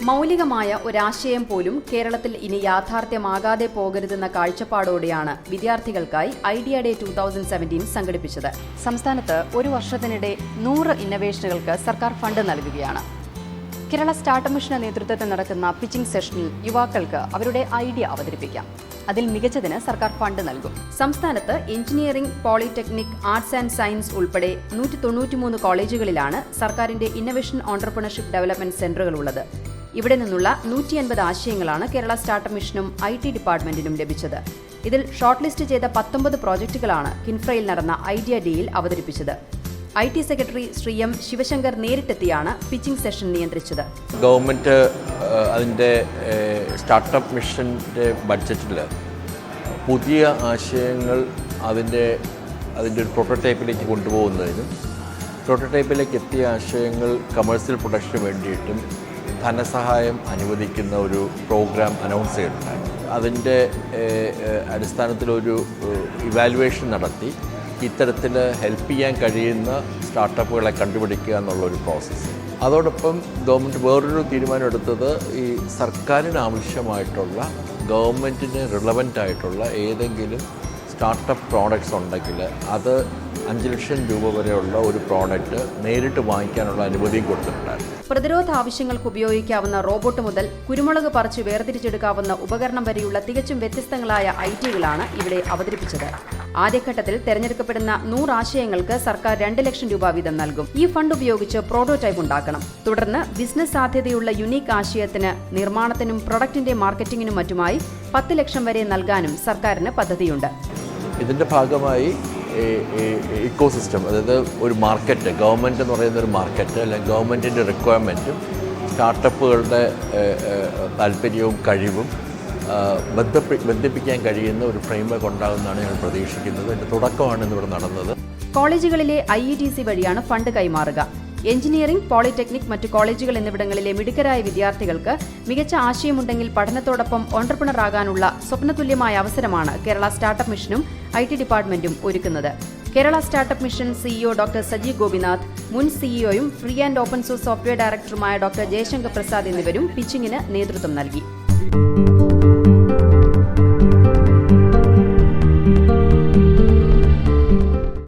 മൗലികമായ ഒരാശയം പോലും കേരളത്തിൽ ഇനി യാഥാർത്ഥ്യമാകാതെ പോകരുതെന്ന കാഴ്ചപ്പാടോടെയാണ് വിദ്യാർത്ഥികൾക്കായി ഐഡിയ ഡേ 2017 സംഘടിപ്പിച്ചത്. സംസ്ഥാനത്ത് ഒരു വർഷത്തിനിടെ 100 ഇന്നവേഷനുകൾക്ക് സർക്കാർ ഫണ്ട് നൽകുകയാണ്. കേരള സ്റ്റാർട്ടപ്പ് മിഷന്റെ നേതൃത്വത്തിൽ നടക്കുന്ന പിച്ചിംഗ് സെഷനിൽ യുവാക്കൾക്ക് അവരുടെ ഐഡിയ അവതരിപ്പിക്കാം. അതിൽ മികച്ചതിന് സർക്കാർ ഫണ്ട് നൽകും. സംസ്ഥാനത്ത് engineering, polytechnic, arts and science ഉൾപ്പെടെ 193 കോളേജുകളിലാണ് സർക്കാരിന്റെ ഇന്നവേഷൻ ഓൺട്രപ്രണർഷിപ്പ് ഡെവലപ്മെന്റ് സെന്ററുകളുള്ളത്. ഇവിടെ നിന്നുള്ള 150 ആശയങ്ങളാണ് കേരള സ്റ്റാർട്ടപ്പ് മിഷനും IT ഡിപ്പാർട്ട്മെന്റിനും ലഭിച്ചത്. ഇതിൽ ഷോർട്ട് ലിസ്റ്റ് ചെയ്ത 19 പ്രോജക്റ്റുകളാണ് കിൻഫ്രയിൽ നടന്ന ഐഡിയ ഡേയിൽ അവതരിപ്പിച്ചത്. IT secretary Shri M. Sivasankar നേരിട്ടെത്തിയാണ് പിച്ചിംഗ് സെഷൻ നിയന്ത്രിച്ചത്. ഗവൺമെൻറ് അതിൻ്റെ സ്റ്റാർട്ടപ്പ് മിഷൻ്റെ ബഡ്ജറ്റിൽ പുതിയ ആശയങ്ങൾ അതിൻ്റെ ഒരു പ്രോട്ടോടൈപ്പിലേക്ക് കൊണ്ടുപോകുന്നതിനും പ്രോട്ടോടൈപ്പിലേക്ക് എത്തിയ ആശയങ്ങൾ കമേഴ്സ്യൽ പ്രൊഡക്ഷന് വേണ്ടിയിട്ടും ധനസഹായം അനുവദിക്കുന്ന ഒരു പ്രോഗ്രാം അനൗൺസ് ചെയ്തിട്ടുണ്ടായിരുന്നു. അതിൻ്റെ അടിസ്ഥാനത്തിലൊരു ഇവാലുവേഷൻ നടത്തി ഇത്തരത്തിൽ ഹെൽപ്പ് ചെയ്യാൻ കഴിയുന്ന സ്റ്റാർട്ടപ്പുകളെ കണ്ടുപിടിക്കുക എന്നുള്ളൊരു പ്രോസസ്സ്. അതോടൊപ്പം ഗവൺമെൻറ് വേറൊരു തീരുമാനം എടുത്തത് ഈ സർക്കാരിന് ആവശ്യമായിട്ടുള്ള ഗവൺമെൻറ്റിന് റിലവൻ്റ് ആയിട്ടുള്ള ഏതെങ്കിലും സ്റ്റാർട്ടപ്പ് പ്രോഡക്ട്സ് ഉണ്ടെങ്കിൽ അത് 5 ലക്ഷം രൂപ വരെയുള്ള ഒരു പ്രോഡക്റ്റ് നേരിട്ട് വാങ്ങിക്കാനുള്ള അനുമതിയും കൊടുത്തിട്ടുണ്ടായിരുന്നു. പ്രതിരോധ ആവശ്യങ്ങൾക്ക് ഉപയോഗിക്കാവുന്ന റോബോട്ട് മുതൽ കുരുമുളക് പറിച്ച് വേർതിരിച്ചെടുക്കാവുന്ന ഉപകരണം വരെയുള്ള തികച്ചും വ്യത്യസ്തങ്ങളായ ഐഡിയകളാണ് ഇവിടെ അവതരിപ്പിച്ചത്. ആദ്യഘട്ടത്തിൽ തെരഞ്ഞെടുക്കപ്പെടുന്ന 100 ആശയങ്ങൾക്ക് സർക്കാർ 2 ലക്ഷം രൂപ വീതം നൽകും. ഈ ഫണ്ട് ഉപയോഗിച്ച് പ്രോട്ടോടൈപ്പ് ഉണ്ടാക്കണം. തുടർന്ന് ബിസിനസ് സാധ്യതയുള്ള യുണീക്ക് ആശയത്തിന് നിർമ്മാണത്തിനും പ്രൊഡക്റ്റിന്റെ മാർക്കറ്റിംഗിനും മറ്റുമായി 10 ലക്ഷം വരെ നൽകാനും സർക്കാരിന് പദ്ധതിയുണ്ട്. ഇതിൻ്റെ ഭാഗമായി ഇക്കോസിസ്റ്റം, അതായത് ഒരു മാർക്കറ്റ്, ഗവൺമെൻറ് എന്ന് പറയുന്ന ഒരു മാർക്കറ്റ്, അല്ലെങ്കിൽ ഗവൺമെൻറ്റിൻ്റെ റിക്വയർമെൻറ്റും സ്റ്റാർട്ടപ്പുകളുടെ താല്പര്യവും കഴിവും ബന്ധിപ്പിക്കാൻ കഴിയുന്ന ഒരു ഫ്രെയിംവർക്ക് ഉണ്ടാകുമെന്നാണ് ഞങ്ങൾ പ്രതീക്ഷിക്കുന്നത്. അതിൻ്റെ തുടക്കമാണ് ഇന്നിവിടെ നടന്നത്. കോളേജുകളിലെ IETC വഴിയാണ് ഫണ്ട് കൈമാറുക. എഞ്ചിനീയറിംഗ്, പോളിടെക്നിക്, മറ്റു കോളേജുകൾ എന്നിവിടങ്ങളിലെ മിടുക്കരായ വിദ്യാർത്ഥികൾക്ക് മികച്ച ആശയമുണ്ടെങ്കിൽ പഠനത്തോടൊപ്പം ഓൺട്രപ്രണർ ആകാനുള്ള സ്വപ്നതുല്യമായ അവസരമാണ് കേരള സ്റ്റാർട്ടപ്പ് മിഷനും IT ഡിപ്പാർട്ട്മെന്റും ഒരുക്കുന്നത്. Kerala startup mission CEO doctor Sajeev Gopinath, മുൻ CEOയും free and open source software ഡയറക്ടറുമായ ഡോക്ടർ ജയശങ്കർ പ്രസാദ് എന്നിവരും പിച്ചിങ്ങിന് നേതൃത്വം നൽകി.